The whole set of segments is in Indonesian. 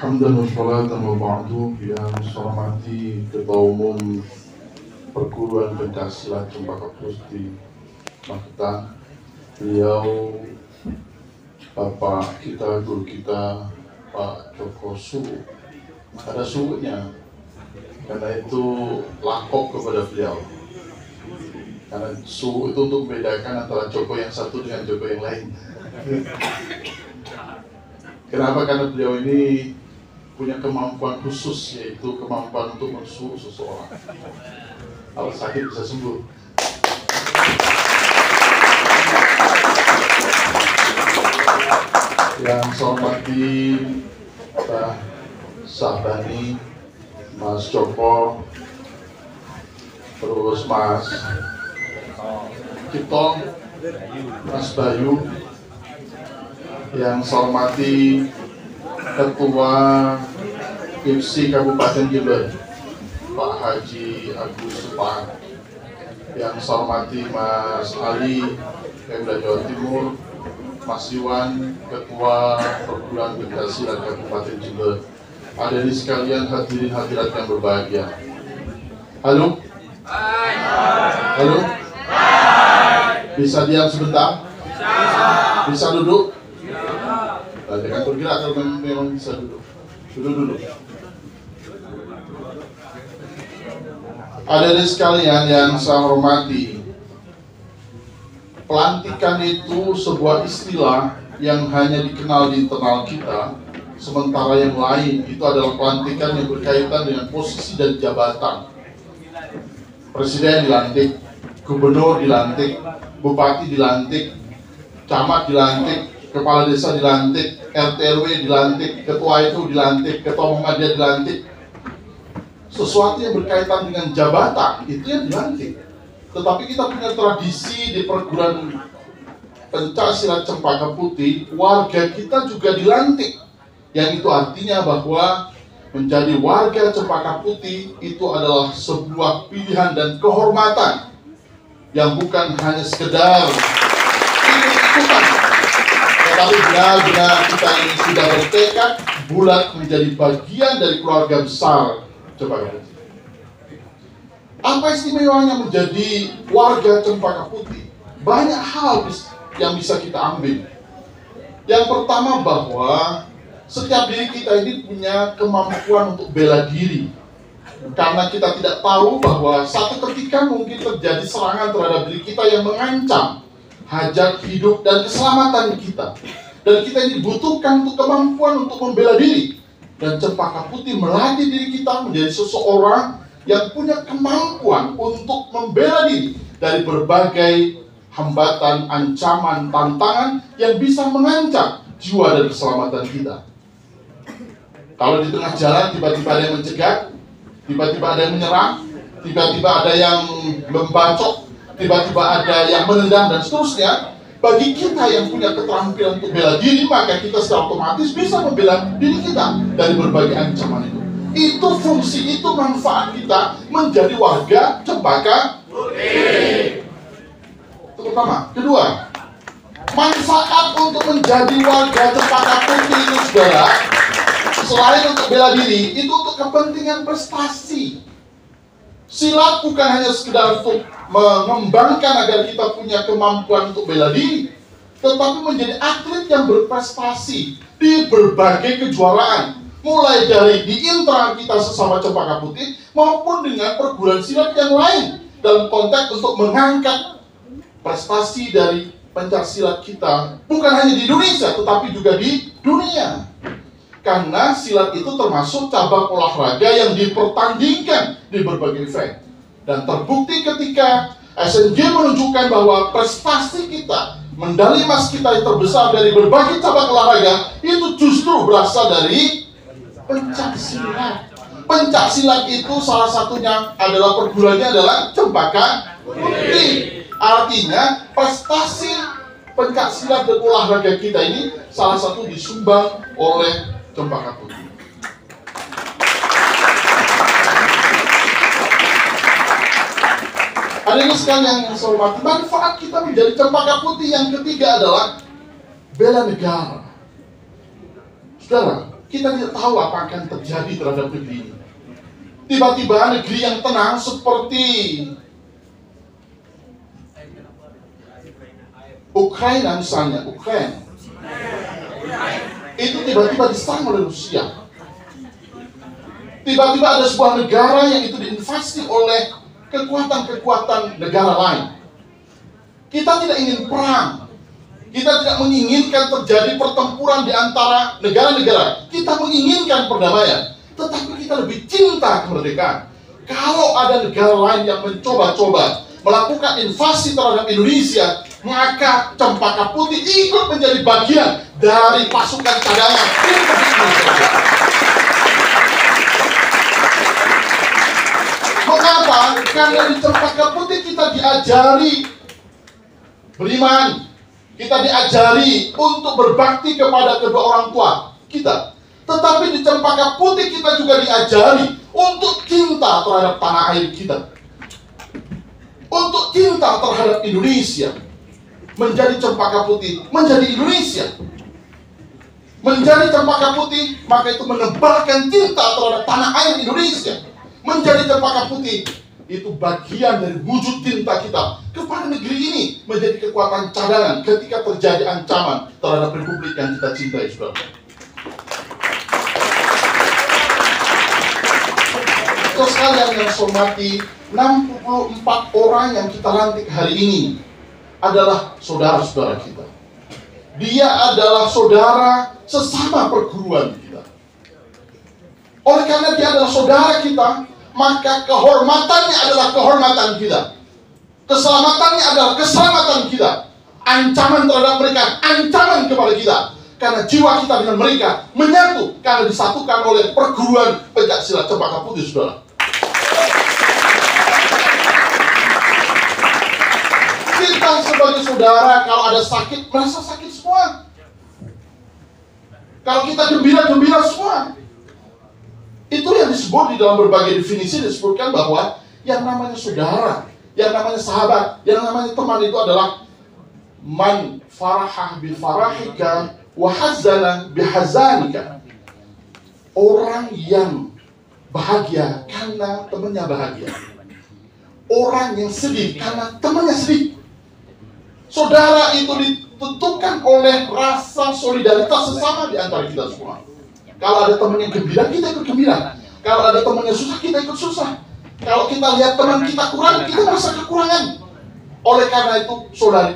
Hamdan wa salatan wa ba'du. Yang saya hormati Ketua Umum Perguruan Pencaksilat Cempaka Putih di Magetan, beliau Bapak kita, guru kita Pak Joko Suwu. Ada suhunya, karena itu lakop kepada beliau. Karena suhu itu untuk membedakan antara Joko yang satu dengan Joko yang lain. Kenapa? Karena beliau ini punya kemampuan khusus, yaitu kemampuan untuk mensuhu seseorang. Kalau sakit bisa sembuh. Yang saya hormati Pak Sabani, Mas Joko, terus Mas Kitong, Mas Bayu. Yang saya hormati Ketua IPSI Kabupaten Jember, Pak Haji Agus Supang. Yang saya hormati Mas Ali, Pemda Jawa Timur, Mas Iwan, Ketua Perguruan Pencaksilat Kabupaten Jember. Hadirin sekalian, hadirin hadirat yang berbahagia. Halo? Halo? Bisa diam sebentar? Bisa duduk? Jangan bergerak kalau memang bisa duduk. Duduk dulu. Hadirin sekalian yang saya hormati, pelantikan itu sebuah istilah yang hanya dikenal di internal kita, sementara yang lain itu adalah pelantikan yang berkaitan dengan posisi dan jabatan. Presiden dilantik, gubernur dilantik, bupati dilantik, camat dilantik, kepala desa dilantik, RT RW dilantik, ketua itu dilantik, ketua Muhammadiyah dilantik. Sesuatu yang berkaitan dengan jabatan itu yang dilantik. Tetapi kita punya tradisi di Perguruan Pencaksilat Cempaka Putih, warga kita juga dilantik. Yang itu artinya bahwa menjadi warga Cempaka Putih itu adalah sebuah pilihan dan kehormatan yang bukan hanya sekedar ikut-ikutan, tetapi benar-benar kita ini sudah bertekad bulat menjadi bagian dari keluarga besar Cempaka Putih. Apa istimewanya menjadi warga Cempaka Putih? Banyak hal yang bisa kita ambil. Yang pertama, bahwa setiap diri kita ini punya kemampuan untuk bela diri. Karena kita tidak tahu bahwa satu ketika mungkin terjadi serangan terhadap diri kita yang mengancam hajat hidup dan keselamatan kita. Dan kita ini dibutuhkan untuk kemampuan untuk membela diri. Dan Cempaka Putih melatih diri kita menjadi seseorang yang punya kemampuan untuk membela diri dari berbagai hambatan, ancaman, tantangan yang bisa mengancam jiwa dan keselamatan kita. Kalau di tengah jalan tiba-tiba ada yang mencegat, tiba-tiba ada yang menyerang, tiba-tiba ada yang membacok, tiba-tiba ada yang menendang dan seterusnya. Bagi kita yang punya keterampilan untuk bela diri, maka kita secara otomatis bisa membela diri kita dari berbagai ancaman itu. Itu fungsi, itu manfaat kita menjadi warga Cempaka Putih. Itu pertama. Kedua, manfaat untuk menjadi warga Cempaka Putih itu, saudara, selain untuk bela diri, itu untuk kepentingan prestasi. Silat bukan hanya sekedar untuk mengembangkan agar kita punya kemampuan untuk bela diri, tetapi menjadi atlet yang berprestasi di berbagai kejuaraan, mulai dari di internal kita sesama Cempaka Putih maupun dengan perguruan silat yang lain, dalam konteks untuk mengangkat prestasi dari pencaksilat kita bukan hanya di Indonesia tetapi juga di dunia. Karena silat itu termasuk cabang olahraga yang dipertandingkan di berbagai event. Dan terbukti ketika Asian Games menunjukkan bahwa prestasi kita, medali emas kita yang terbesar dari berbagai cabang olahraga itu justru berasal dari pencaksilat. Pencaksilat itu salah satunya adalah perguruannya adalah Cempaka Putih. Artinya prestasi pencaksilat dan olahraga kita ini salah satu disumbang oleh Cempaka Putih. Hadirin sekalian yang saya hormati, manfaat kita menjadi Cempaka Putih yang ketiga adalah bela negara. Saudara, kita tidak tahu apa akan terjadi terhadap negeri ini. Tiba-tiba negeri yang tenang seperti Ukraina misalnya, Ukraina itu tiba-tiba diserang oleh Rusia. Tiba-tiba ada sebuah negara yang itu diinvasi oleh kekuatan-kekuatan negara lain. Kita tidak ingin perang. Kita tidak menginginkan terjadi pertempuran di antara negara-negara. Kita menginginkan perdamaian. Tetapi kita lebih cinta kemerdekaan. Kalau ada negara lain yang mencoba-coba melakukan invasi terhadap Indonesia, maka Cempaka Putih ikut menjadi bagian dari pasukan cadangan Indonesia. Mengapa? Karena di Cempaka Putih kita diajari beriman, kita diajari untuk berbakti kepada kedua orang tua kita. Tetapi di Cempaka Putih kita juga diajari untuk cinta terhadap tanah air kita, untuk cinta terhadap Indonesia. Menjadi Cempaka Putih, menjadi Indonesia. Menjadi Cempaka Putih, maka itu menebarkan cinta terhadap tanah air Indonesia. Menjadi Cempaka Putih itu bagian dari wujud cinta kita kepada negeri ini, menjadi kekuatan cadangan ketika terjadi ancaman terhadap republik yang kita cintai, saudara. Saudara sekalian yang saya hormati, 64 orang yang kita lantik hari ini adalah saudara-saudara kita. Dia adalah saudara sesama perguruan kita. Oleh karena dia adalah saudara kita, maka kehormatannya adalah kehormatan kita. Keselamatannya adalah keselamatan kita. Ancaman terhadap mereka, ancaman kepada kita. Karena jiwa kita dengan mereka menyatu, karena disatukan oleh perguruan pencaksilat Cempaka Putih, saudara. Kita sebagai saudara, kalau ada sakit, merasa sakit semua. Kalau kita gembira-gembira semua. Itu yang disebut di dalam berbagai definisi, disebutkan bahwa yang namanya saudara, yang namanya sahabat, yang namanya teman itu adalah man farahah bi farahika wa hazana bi hazanika. Orang yang bahagia karena temannya bahagia. Orang yang sedih karena temannya sedih. Saudara itu ditentukan oleh rasa solidaritas sesama di antara kita semua. Kalau ada teman yang gembira, kita ikut gembira. Kalau ada teman yang susah, kita ikut susah. Kalau kita lihat teman kita kurang, kita merasa kekurangan. Oleh karena itu,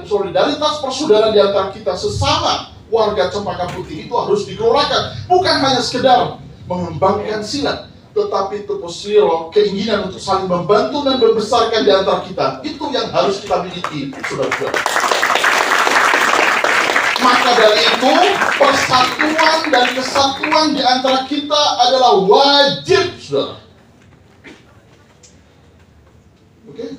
solidaritas persaudaraan di antara kita sesama warga Cempaka Putih itu harus digelorakan. Bukan hanya sekedar mengembangkan silat, tetapi Tuposiro, keinginan untuk saling membantu dan membesarkan di antara kita. Itu yang harus kita miliki, saudara-saudara. Maka dari itu, persatuan dan kesatuan di antara kita adalah wajib, saudara. Oke?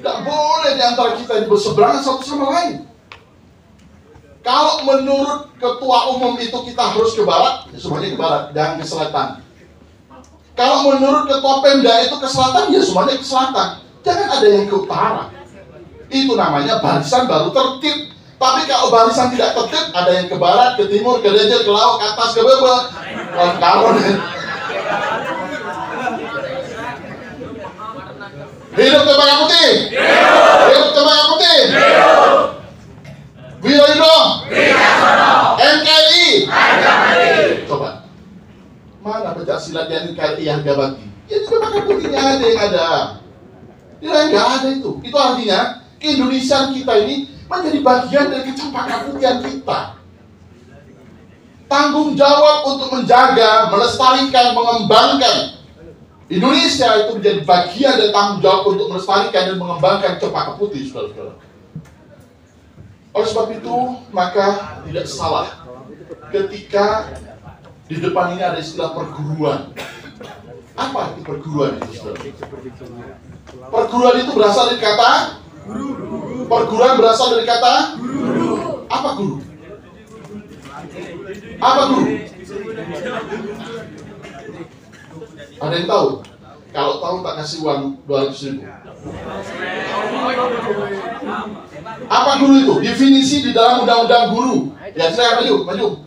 Tidak boleh di antara kita ini berseberangan satu sama lain. Kalau menurut ketua umum itu kita harus ke barat, ya semuanya ke barat, jangan ke selatan. Kalau menurut ketua Pemda itu ke selatan, ya semuanya ke selatan. Jangan ada yang ke utara. Itu namanya barisan baru tertib. Tapi kalau barisan tidak tertib, ada yang ke barat, ke timur, ke dejel, ke laut, ke atas, ke bawah, ke karon. Hidup Cempaka Putih! Hidup Cempaka Putih! Wiroyudo! NKRI! Coba, mana pencaksilat yang NKRI harga bakti? Ya di Cempaka Putihnya ada yang ada. Di lain nggak ada itu. Itu artinya keindonesiaan kita ini menjadi bagian dari Cempaka Putihan kita. Tanggung jawab untuk menjaga, melestarikan, mengembangkan Indonesia itu menjadi bagian dari tanggung jawab untuk melestarikan dan mengembangkan Cempaka Putih, saudara-saudara. Oleh sebab itu, maka tidak salah ketika di depan ini ada istilah perguruan. Apa itu perguruan itu, saudara? Perguruan itu berasal dari kata perguruan berasal dari kata guru. Apa guru? Apa guru? Ada yang tahu? Kalau tahu tak kasih uang 200.000. Apa guru itu? Definisi di dalam undang-undang guru. Ya, saya maju.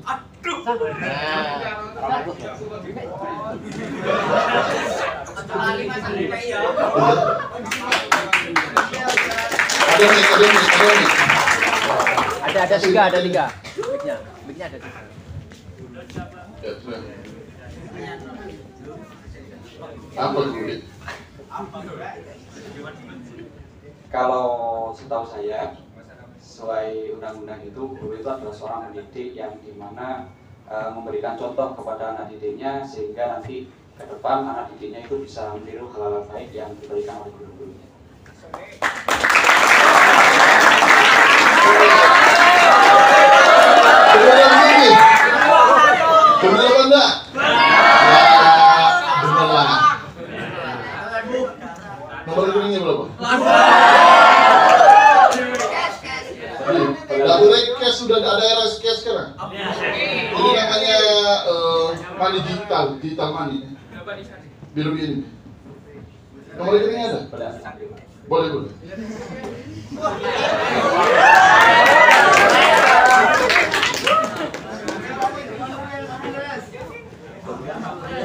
Ada tiga. Mic-nya ada tiga. Ya, sudah. Apa dulu? Kalau setahu saya, sesuai undang-undang itu, guru itu adalah seorang pendidik yang dimana memberikan contoh kepada anak didiknya sehingga nanti ke depan anak didiknya itu bisa meniru hal-hal baik yang diberikan oleh guru-gurunya. Bener apa enggak? Bener lah. Nomor rekeningnya berapa? Nggak boleh cash, sudah ada era cash sekarang. Ini namanya money digital money. Biru ini. Nomor rekeningnya ada? Boleh.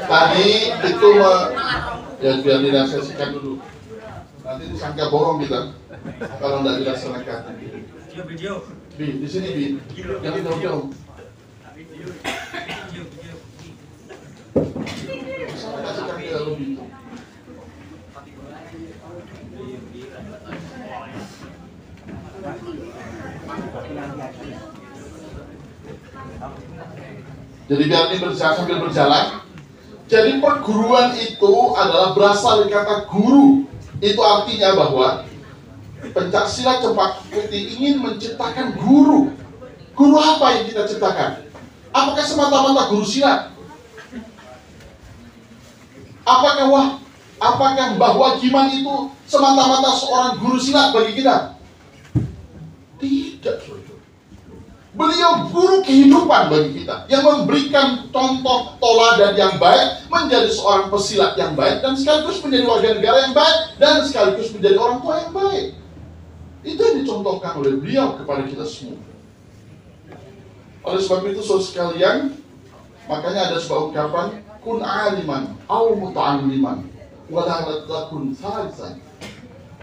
Tadi itu ya biar dirahasiakan dulu. Nanti disangka bohong kita kalau tidak dilaksanakan. Bi, di sini Bi, jangan jauh-jauh. Kasihkan dia lebih. Jadi biar ini sambil berjalan. Jadi perguruan itu adalah berasal dari kata guru. Itu artinya bahwa pencaksilat Cempaka Putih ingin menciptakan guru. Guru apa yang kita ciptakan? Apakah semata-mata guru silat? Apakah Mbah Wagiman itu semata-mata seorang guru silat bagi kita? Tidak, saudara. Beliau guru kehidupan bagi kita, yang memberikan contoh teladan yang baik, menjadi seorang pesilat yang baik, dan sekaligus menjadi warga negara yang baik, dan sekaligus menjadi orang tua yang baik. Itu yang dicontohkan oleh beliau kepada kita semua. Oleh sebab itu, saudara sekalian, makanya ada sebuah ungkapan, kun aliman, au muta'alliman, wala takun thalitsan.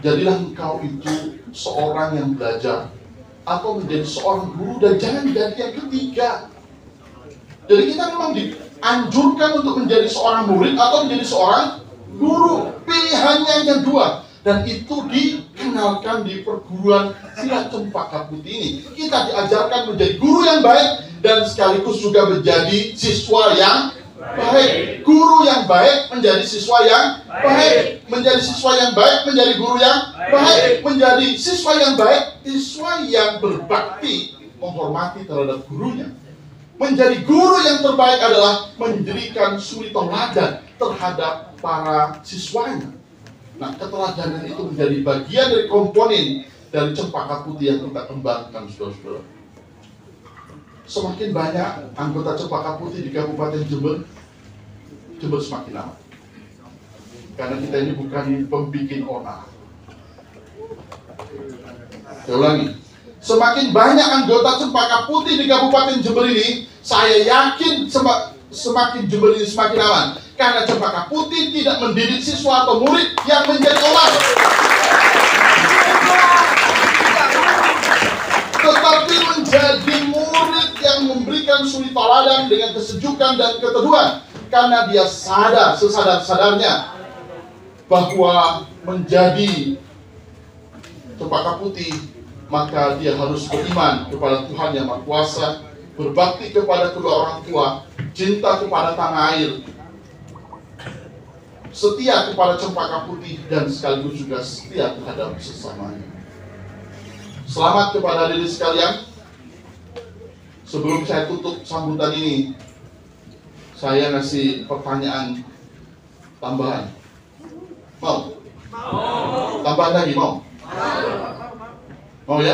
Jadilah engkau itu seorang yang belajar, atau menjadi seorang guru, dan jangan jadi yang ketiga. Jadi kita memang dianjurkan untuk menjadi seorang murid atau menjadi seorang guru. Pilihannya yang dua, dan itu dikenalkan di perguruan silat Cempaka Putih ini. Kita diajarkan menjadi guru yang baik dan sekaligus juga menjadi siswa yang baik. Guru yang baik menjadi siswa yang baik, menjadi siswa yang baik menjadi guru yang baik, menjadi siswa yang baik, siswa yang berbakti, menghormati terhadap gurunya. Menjadi guru yang terbaik adalah menjadikan suri teladan terhadap para siswanya. Nah, keteladanan itu menjadi bagian dari komponen dari Cempaka Putih yang kita kembangkan, saudara-saudara. Semakin banyak anggota Cempaka Putih di Kabupaten Jember semakin lama. Karena kita ini bukan pembikin onar. Saya ulangi, semakin banyak anggota Cempaka Putih di Kabupaten Jember ini, saya yakin semakin Jember ini semakin aman. Karena Cempaka Putih tidak mendidik siswa atau murid yang menjadi onar, tetapi menjadi murid yang memberikan suri teladan dengan kesejukan dan keteduhan. Karena dia sadar, sesadar-sadarnya bahwa menjadi Cempaka Putih, maka dia harus beriman kepada Tuhan Yang Maha Kuasa, berbakti kepada kedua orang tua, cinta kepada tanah air, setia kepada Cempaka Putih, dan sekaligus juga setia terhadap sesamanya. Selamat kepada adik-adik sekalian. Sebelum saya tutup sambutan ini, saya ngasih pertanyaan tambahan. Mau? Tambahan lagi, mau? Mau ya?